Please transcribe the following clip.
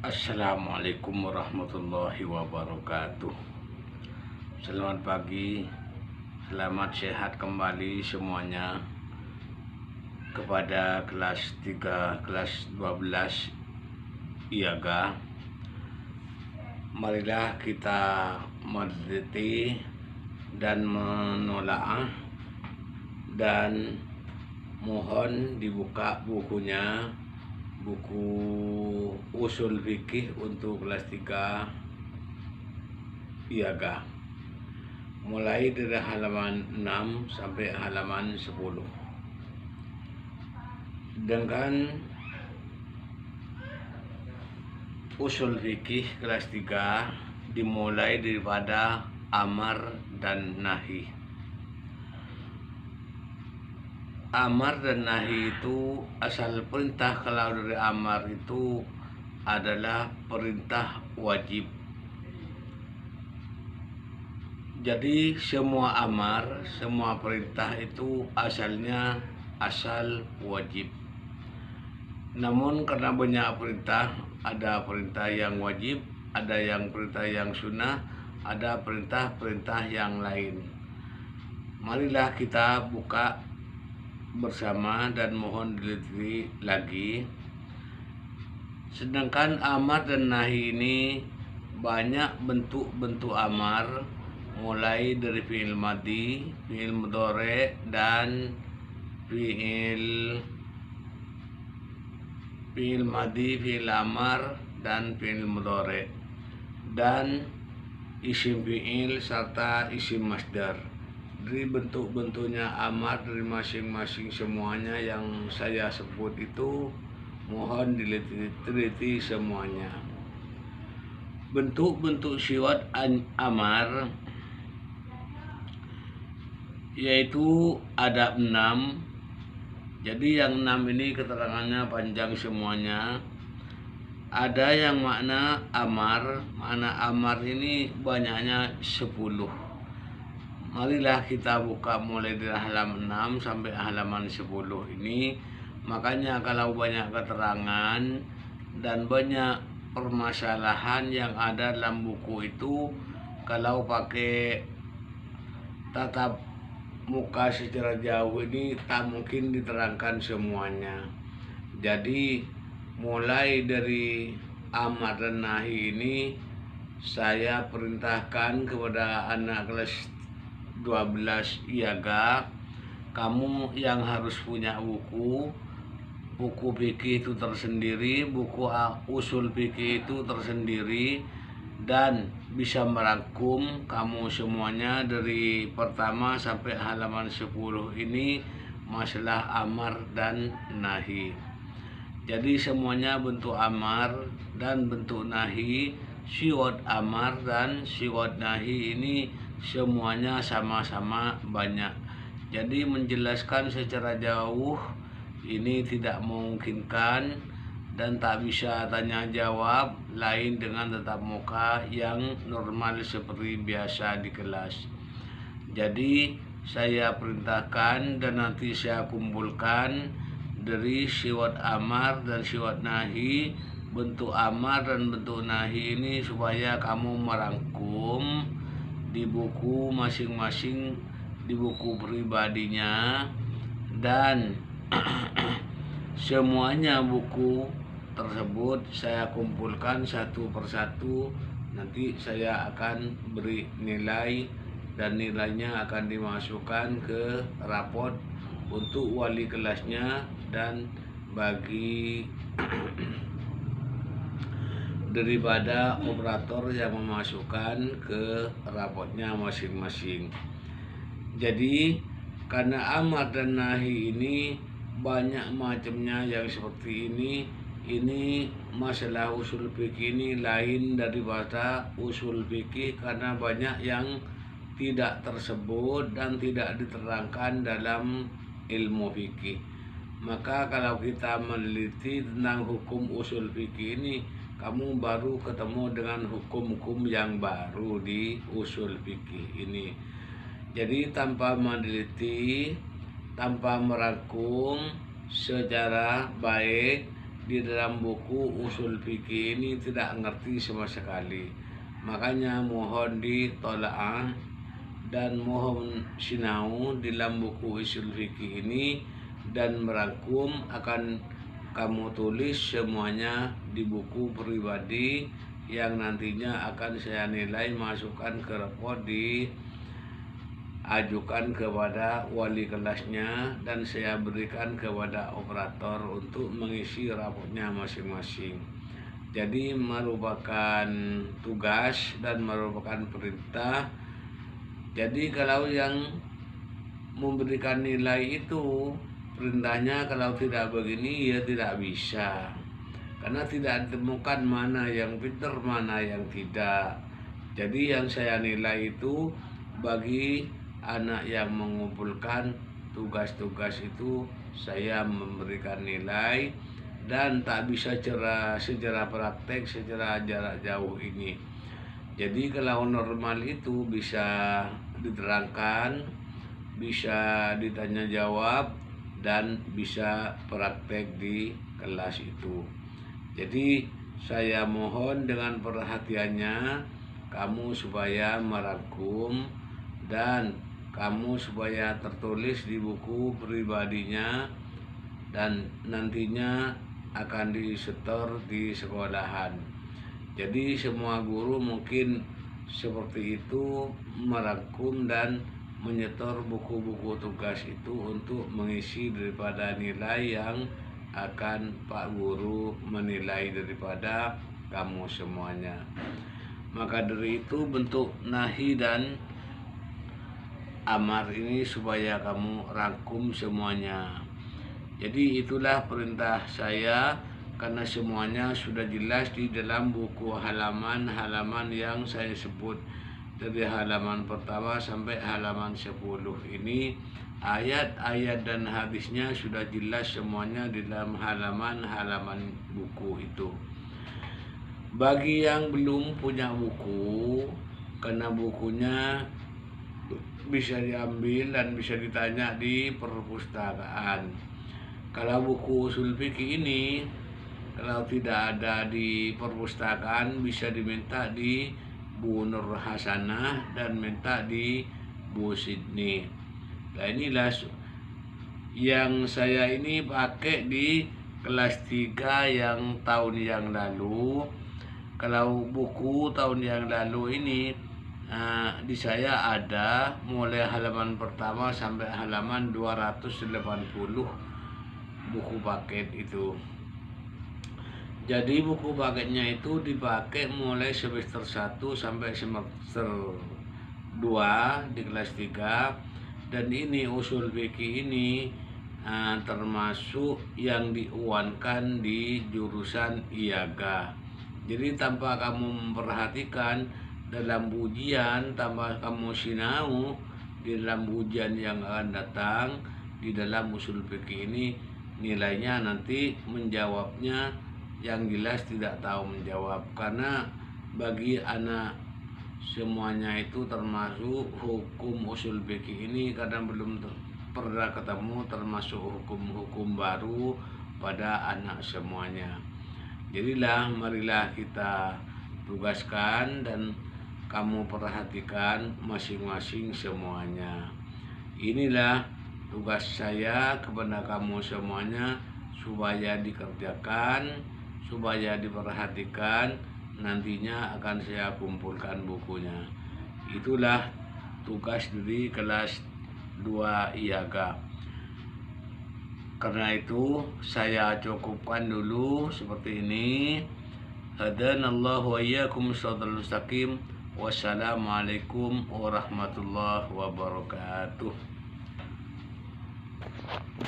Assalamualaikum warahmatullahi wabarakatuh. Selamat pagi, selamat sehat kembali semuanya kepada kelas 3, kelas 12 IAGA. Marilah kita meneliti dan menelaah dan mohon dibuka bukunya, buku usul fikih untuk kelas 3 IAGA, mulai dari halaman 6 sampai halaman 10. Dengan usul fikih kelas 3 dimulai daripada amar dan nahi. Amar dan nahi itu asal perintah, kalau dari amar itu adalah perintah wajib. Jadi semua amar, semua perintah itu asalnya asal wajib. Namun karena banyak perintah, ada perintah yang wajib, ada yang perintah yang sunnah, ada perintah-perintah yang lain. Marilah kita buka bersama dan mohon diteliti lagi. Sedangkan amar dan nahi ini banyak bentuk-bentuk amar, mulai dari fi'il madhi, fi'il mudhari, dan fi'il madhi, fi'il amar, dan fi'il mudhari, dan isim fi'il serta isim masdar. Dari bentuk-bentuknya amar dari masing-masing semuanya yang saya sebut itu mohon diteliti semuanya. Bentuk-bentuk sifat amar yaitu ada 6. Jadi yang 6 ini keterangannya panjang semuanya. Ada yang makna amar ini banyaknya 10. Marilah kita buka mulai dari halaman 6 sampai halaman 10 ini. Makanya kalau banyak keterangan dan banyak permasalahan yang ada dalam buku itu, kalau pakai tatap muka secara jauh ini tak mungkin diterangkan semuanya. Jadi mulai dari amar dan nahi ini saya perintahkan kepada anak kelas 12 IAGA, kamu yang harus punya buku fikih itu tersendiri, buku usul fikih itu tersendiri, dan bisa merangkum kamu semuanya dari pertama sampai halaman 10 ini masalah amar dan nahi. Jadi semuanya bentuk amar dan bentuk nahi, sifat amar dan sifat nahi ini semuanya sama-sama banyak. Jadi menjelaskan secara jauh ini tidak memungkinkan dan tak bisa tanya jawab lain dengan tatap muka yang normal seperti biasa di kelas. Jadi saya perintahkan dan nanti saya kumpulkan dari sifat amar dan sifat nahi, bentuk amar dan bentuk nahi ini supaya kamu merangkum di buku masing-masing, di buku pribadinya, dan semuanya buku tersebut saya kumpulkan satu persatu. Nanti saya akan beri nilai dan nilainya akan dimasukkan ke rapot untuk wali kelasnya dan bagi daripada operator yang memasukkan ke rapotnya masing-masing. Jadi karena amar dan nahi ini banyak macamnya yang seperti ini masalah usul fikih ini lain daripada usul fikih karena banyak yang tidak tersebut dan tidak diterangkan dalam ilmu fikih. Maka kalau kita meneliti tentang hukum usul fikih ini, kamu baru ketemu dengan hukum-hukum yang baru di usul fikih ini. Jadi tanpa meneliti, tanpa merangkum secara baik, di dalam buku usul fikih ini tidak ngerti sama sekali. Makanya mohon ditolaah dan mohon sinau di dalam buku usul fikih ini, dan merangkum akan kamu tulis semuanya di buku pribadi yang nantinya akan saya nilai, masukkan ke rapot, diajukan kepada wali kelasnya, dan saya berikan kepada operator untuk mengisi rapotnya masing-masing. Jadi merupakan tugas dan merupakan perintah. Jadi kalau yang memberikan nilai itu perintahnya, kalau tidak begini ya tidak bisa, karena tidak ditemukan mana yang pintar mana yang tidak. Jadi yang saya nilai itu bagi anak yang mengumpulkan tugas-tugas itu saya memberikan nilai, dan tak bisa secara praktek, secara jarak jauh ini. Jadi kalau normal itu bisa diterangkan, bisa ditanya jawab, dan bisa praktek di kelas itu. Jadi saya mohon dengan perhatiannya kamu supaya merangkum, dan kamu supaya tertulis di buku pribadinya, dan nantinya akan disetor di sekolahan. Jadi semua guru mungkin seperti itu, merangkum dan menyetor buku-buku tugas itu untuk mengisi daripada nilai yang akan Pak Guru menilai daripada kamu semuanya. Maka dari itu bentuk nahi dan amar ini supaya kamu rangkum semuanya. Jadi itulah perintah saya, karena semuanya sudah jelas di dalam buku halaman-halaman yang saya sebut. Dari halaman pertama sampai halaman 10 ini, ayat-ayat dan hadisnya sudah jelas semuanya di dalam halaman-halaman buku itu. Bagi yang belum punya buku, karena bukunya bisa diambil dan bisa ditanya di perpustakaan. Kalau buku usul fikih ini kalau tidak ada di perpustakaan, bisa diminta di Bu Nur Hasanah dan minta di Bu Sidney. Nah inilah yang saya ini pakai di kelas 3 yang tahun yang lalu. Kalau buku tahun yang lalu ini di saya ada mulai halaman pertama sampai halaman 280 buku paket itu. Jadi buku paketnya itu dipakai mulai semester 1 sampai semester 2 di kelas 3. Dan ini usul fikih ini termasuk yang diuankan di jurusan IAGA. Jadi tanpa kamu memperhatikan dalam ujian, tanpa kamu sinau di dalam ujian yang akan datang di dalam usul fikih ini, nilainya nanti menjawabnya yang jelas tidak tahu menjawab. Karena bagi anak semuanya itu termasuk hukum usul fikih ini, karena belum pernah ketemu, termasuk hukum-hukum baru pada anak semuanya. Jadilah marilah kita tugaskan dan kamu perhatikan masing-masing semuanya. Inilah tugas saya kepada kamu semuanya, supaya dikerjakan, supaya diperhatikan, nantinya akan saya kumpulkan bukunya. Itulah tugas dari kelas 2 IAGA. Karena itu saya cukupkan dulu seperti ini. Hadanallahu wa iyyakum shiratal mustaqim. Wassalamualaikum warahmatullahi wabarakatuh.